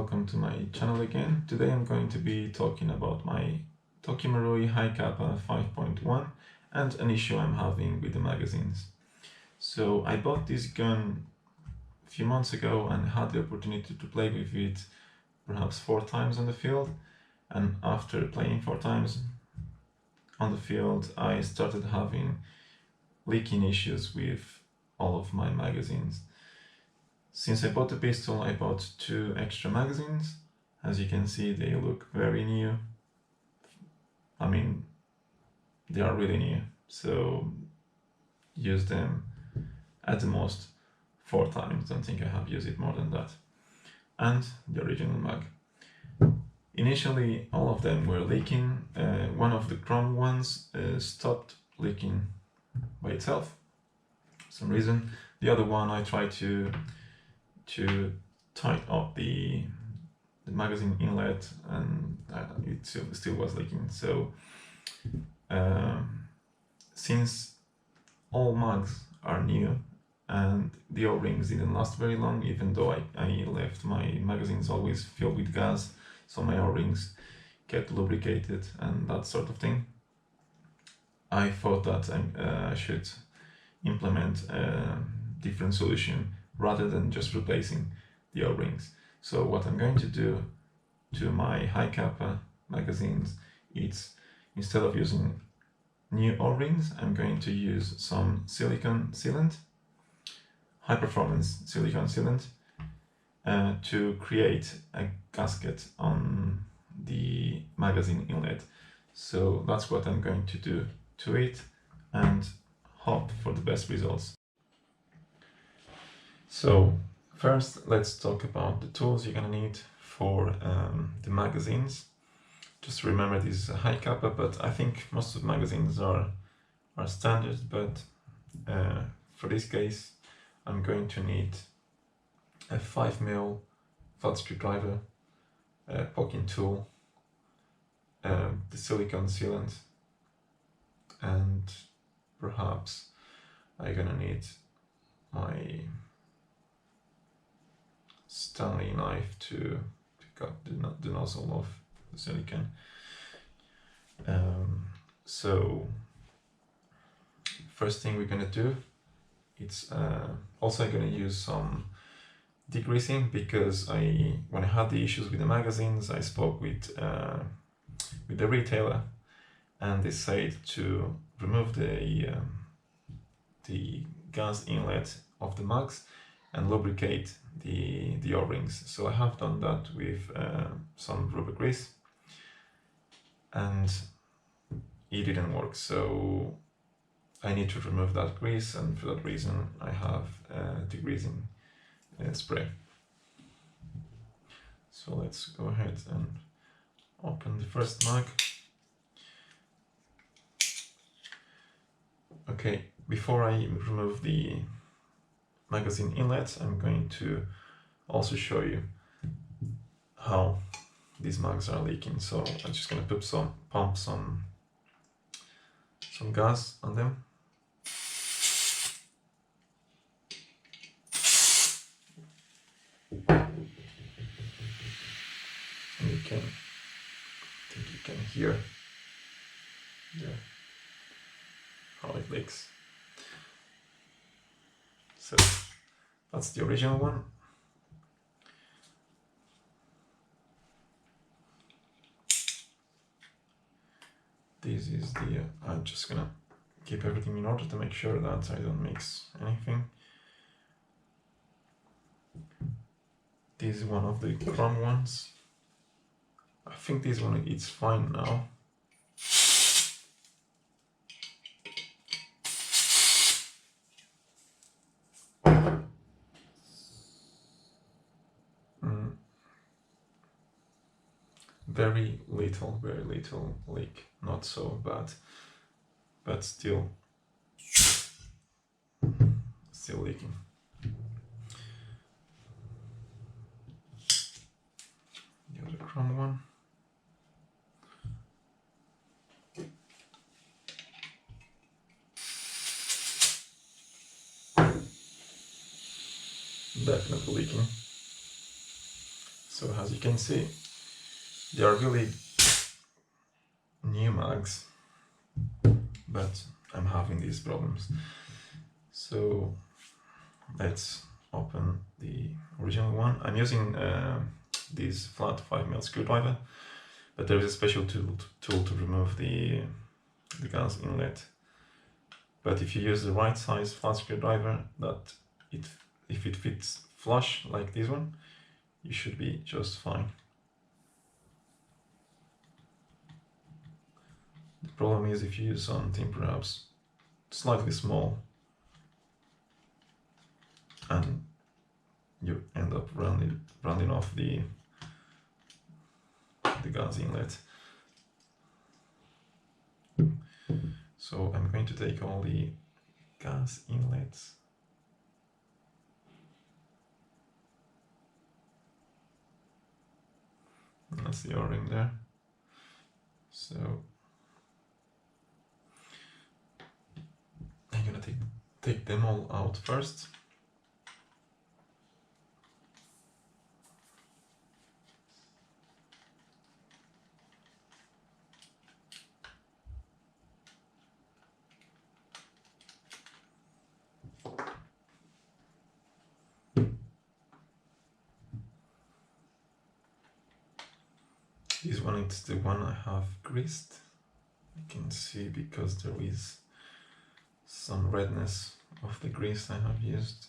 welcome to my channel again. Today I'm going to be talking about my Marui HI-Cap 5.1 and an issue I'm having with the magazines. So I bought this gun a few months ago and had the opportunity to play with it perhaps 4 times on the field, and after playing 4 times on the field I started having leaking issues with all of my magazines. Since I bought the pistol, I bought 2 extra magazines. As you can see, they look very new. I mean, they are really new, so use them at the most 4 times. Don't think I have used it more than that. And the original mag. Initially, all of them were leaking. One of the chrome ones stopped leaking by itself for some reason. The other one I tried to tighten up the magazine inlet, and it still was leaking. So since all mags are new and the O-rings didn't last very long, even though I left my magazines always filled with gas, so my O-rings get lubricated and that sort of thing, I thought that I should implement a different solution rather than just replacing the O-rings. So what I'm going to do to my HI-Cap magazines is, instead of using new O-rings, I'm going to use some silicone sealant, high performance silicone sealant, to create a gasket on the magazine inlet. So that's what I'm going to do to it and hope for the best results. So first, let's talk about the tools you're gonna need for the magazines. Just remember, this is a HI-Cap, but I think most of the magazines are standard, but for this case I'm going to need a 5mm flat screwdriver, a poking tool, the silicone sealant, and perhaps I'm gonna need my Stanley knife to cut the nozzle of the silicone. So first thing we're gonna do, it's also I'm gonna use some degreasing, because when I had the issues with the magazines, I spoke with the retailer, and they said to remove the gas inlet of the mags and lubricate the O-rings. So I have done that with some rubber grease, and it didn't work, so I need to remove that grease, and for that reason I have degreasing spray. So let's go ahead and open the first mag. Okay, before I remove the magazine inlet, I'm going to also show you how these mags are leaking. So I'm just going to pump some gas on them. And I think you can hear how it leaks. So that's the original one. This is the, I'm just gonna keep everything in order to make sure that I don't mix anything. This is one of the chrome ones. I think this one is fine now. Very little leak, not so bad, but still leaking. The other chrome one. Definitely leaking. So as you can see, they are really new mags, but I'm having these problems. So let's open the original one. I'm using this flat 5mm screwdriver, but there is a special tool to remove the gas inlet. But if you use the right size flat screwdriver, if it fits flush like this one, you should be just fine. The problem is if you use something perhaps slightly small and you end up rounding off the gas inlet. So I'm going to take all the gas inlets that's the O-ring there. So I'm gonna take them all out first. This one is the one I have greased. You can see because there is some redness of the grease I have used.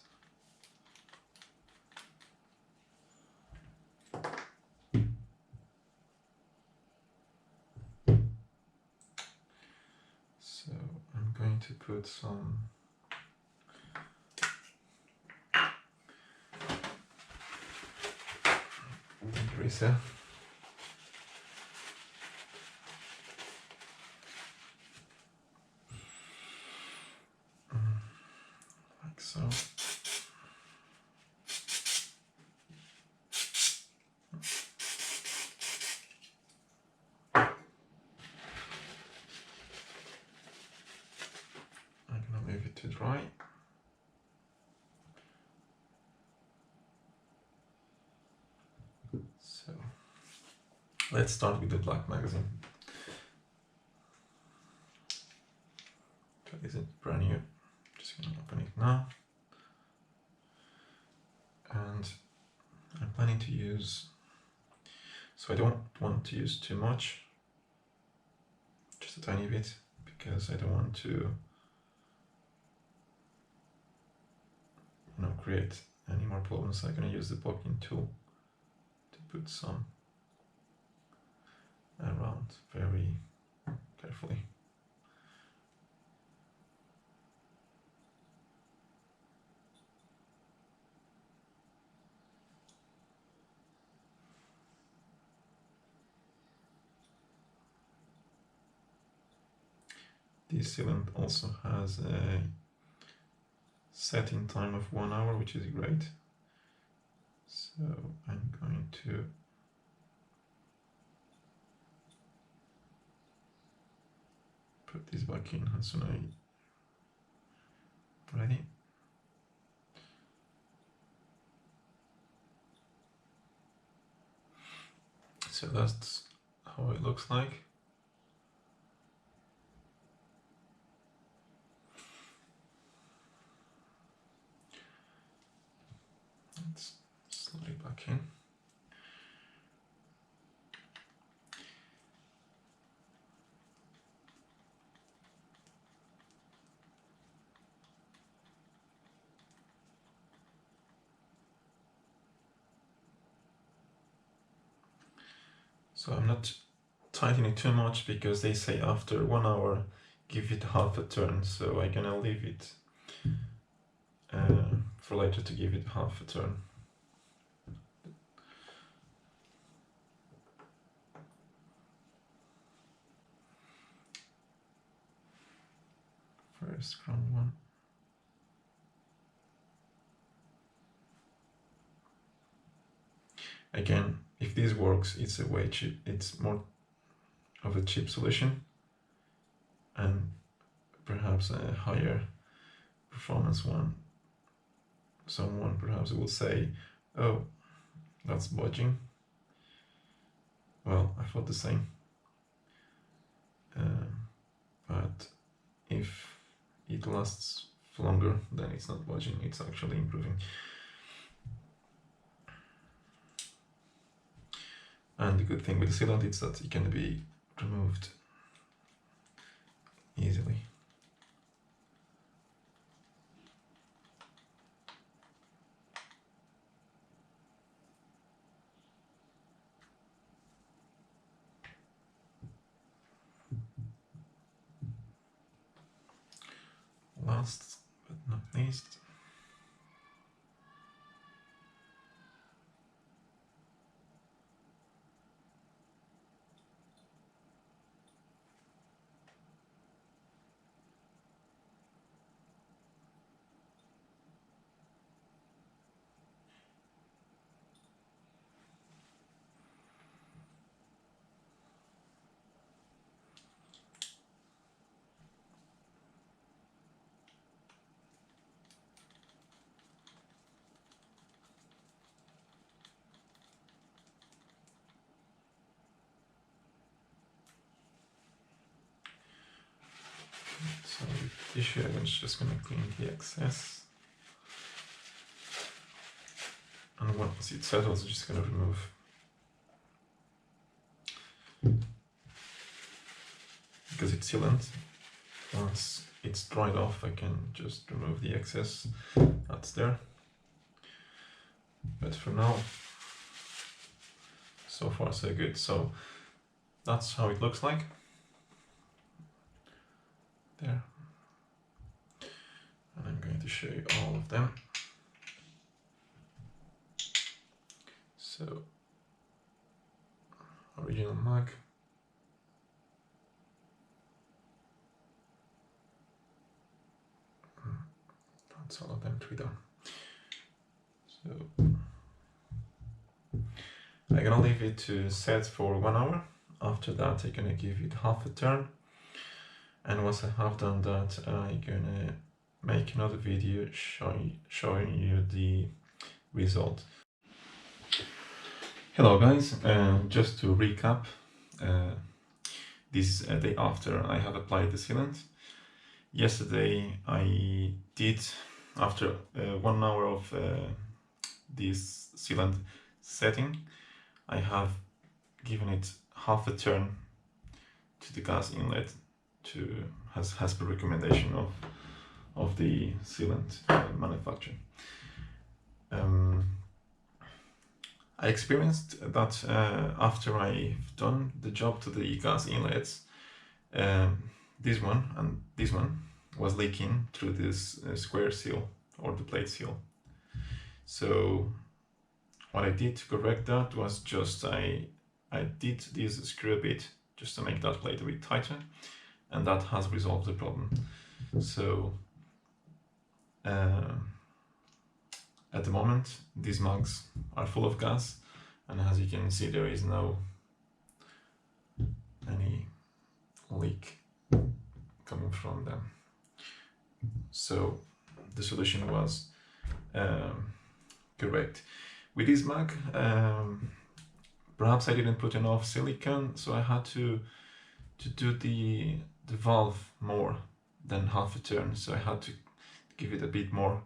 So I'm going to put some greaser. Like so. I'm gonna leave it to dry. So let's start with the black magazine. So is it brand new? Just gonna open it now. And I'm planning to use, so I don't want to use too much, just a tiny bit, because I don't want to create any more problems. So I'm going to use the poking tool to put some around very carefully. This sealant also has a setting time of 1 hour, which is great. So I'm going to put this back in as soon as I'm ready. So that's how it looks like. Let's slide it back in. So I'm not tightening it too much because they say after 1 hour give it half a turn, so I'm gonna leave it for later to give it half a turn. First ground one. Again, if this works, it's a way cheap. It's more of a cheap solution and perhaps a higher performance one. Someone perhaps will say, oh, that's budging, Well, I thought the same. But if it lasts longer, then it's not budging, it's actually improving. And the good thing with the sealant is that it can be removed easily. Last but not least, so with tissue I'm just gonna clean the excess. And once it settles, I'm just gonna remove. Because it's sealant, once it's dried off, I can just remove the excess that's there. But for now, so far so good. So that's how it looks like. There. And I'm going to show you all of them. So, original mug. That's all of them 3 done. So, I'm gonna leave it to set for 1 hour. After that, I'm gonna give it half a turn. And once I have done that, I'm gonna make another video showing you the result. Hello guys, just to recap, this day after I have applied the sealant. Yesterday I did, after 1 hour of this sealant setting, I have given it half a turn to the gas inlet to as per recommendation of the sealant manufacturer. I experienced that after I've done the job to the gas inlets, this one and this one was leaking through this square seal or the plate seal. So what I did to correct that was just I did this screw a bit just to make that plate a bit tighter, and that has resolved the problem. So at the moment these mugs are full of gas, and as you can see there is no any leak coming from them. So the solution was correct. With this mug, perhaps I didn't put enough silicone, so I had to do the valve more than half a turn, so I had to give it a bit more,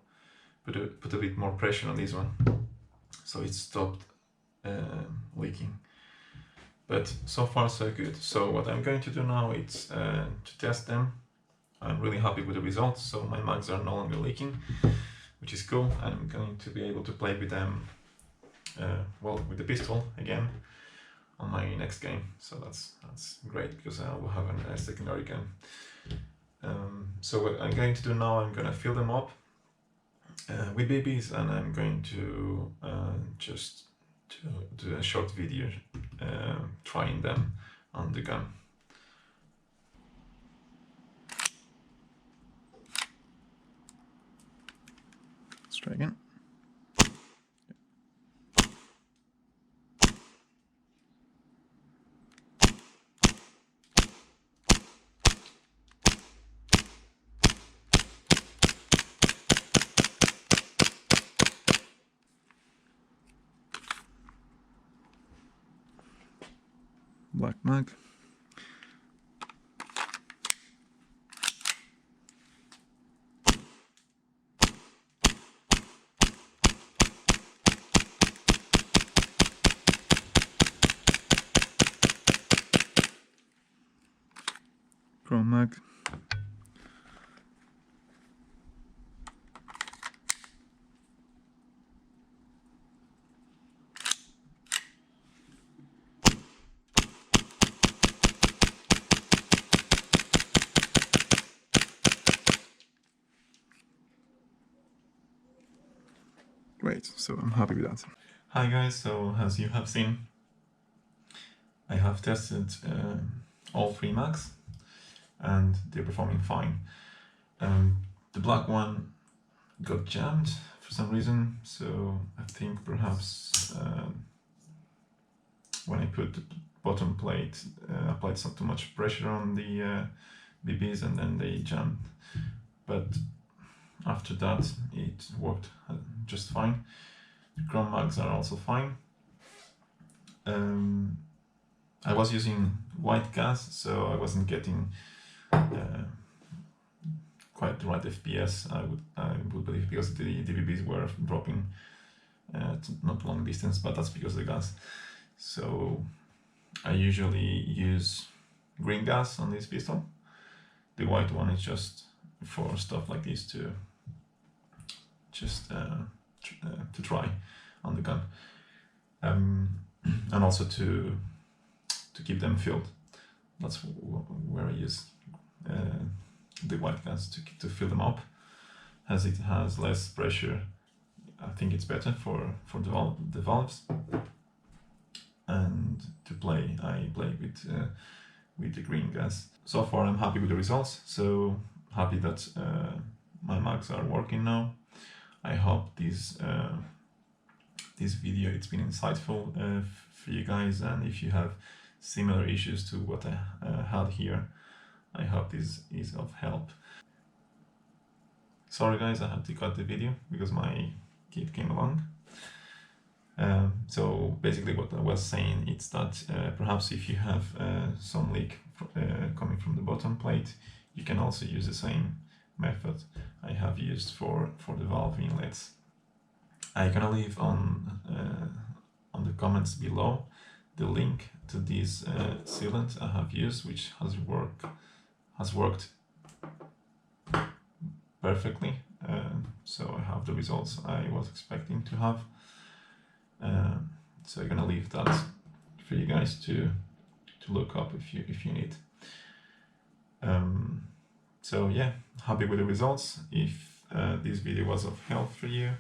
put a bit more pressure on this one, so it stopped leaking. But so far so good. So what I'm going to do now is to test them. I'm really happy with the results, so my mugs are no longer leaking, which is cool, and I'm going to be able to play with them, well, with the pistol again on my next game. So that's great, because I will have a secondary gun. So what I'm going to do now, I'm going to fill them up with BBs, and I'm going to just do a short video trying them on the gun. Let's try again. black mag. Chrome mag. Great, so I'm happy with that. Hi guys, so as you have seen, I have tested all three mags and they're performing fine. The black one got jammed for some reason, so I think perhaps when I put the bottom plate, applied some too much pressure on the BBs and then they jammed. But after that it worked just fine. The chrome mags are also fine. I was using white gas, so I wasn't getting quite the right FPS, I would believe, because the DVBs were dropping not long distance, but that's because of the gas. So I usually use green gas on this pistol. The white one is just for stuff like this, to just to try on the gun, and also to keep them filled. That's where I use the white gas to fill them up, as it has less pressure. I think it's better for the valves. And to play, I play with the green gas. So far I'm happy with the results, so happy that my mags are working now. I hope this video it's been insightful for you guys, and if you have similar issues to what I had here, I hope this is of help. Sorry guys, I had to cut the video because my kid came along. So basically what I was saying is that perhaps if you have some leak coming from the bottom plate, you can also use the same method I have used for the valve inlets. I'm gonna leave on the comments below the link to this sealant I have used, which has worked perfectly. So I have the results I was expecting to have. So I'm gonna leave that for you guys to look up if you need. So yeah, happy with the results. If this video was of help for you,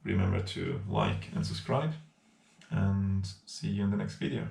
remember to like and subscribe, and see you in the next video.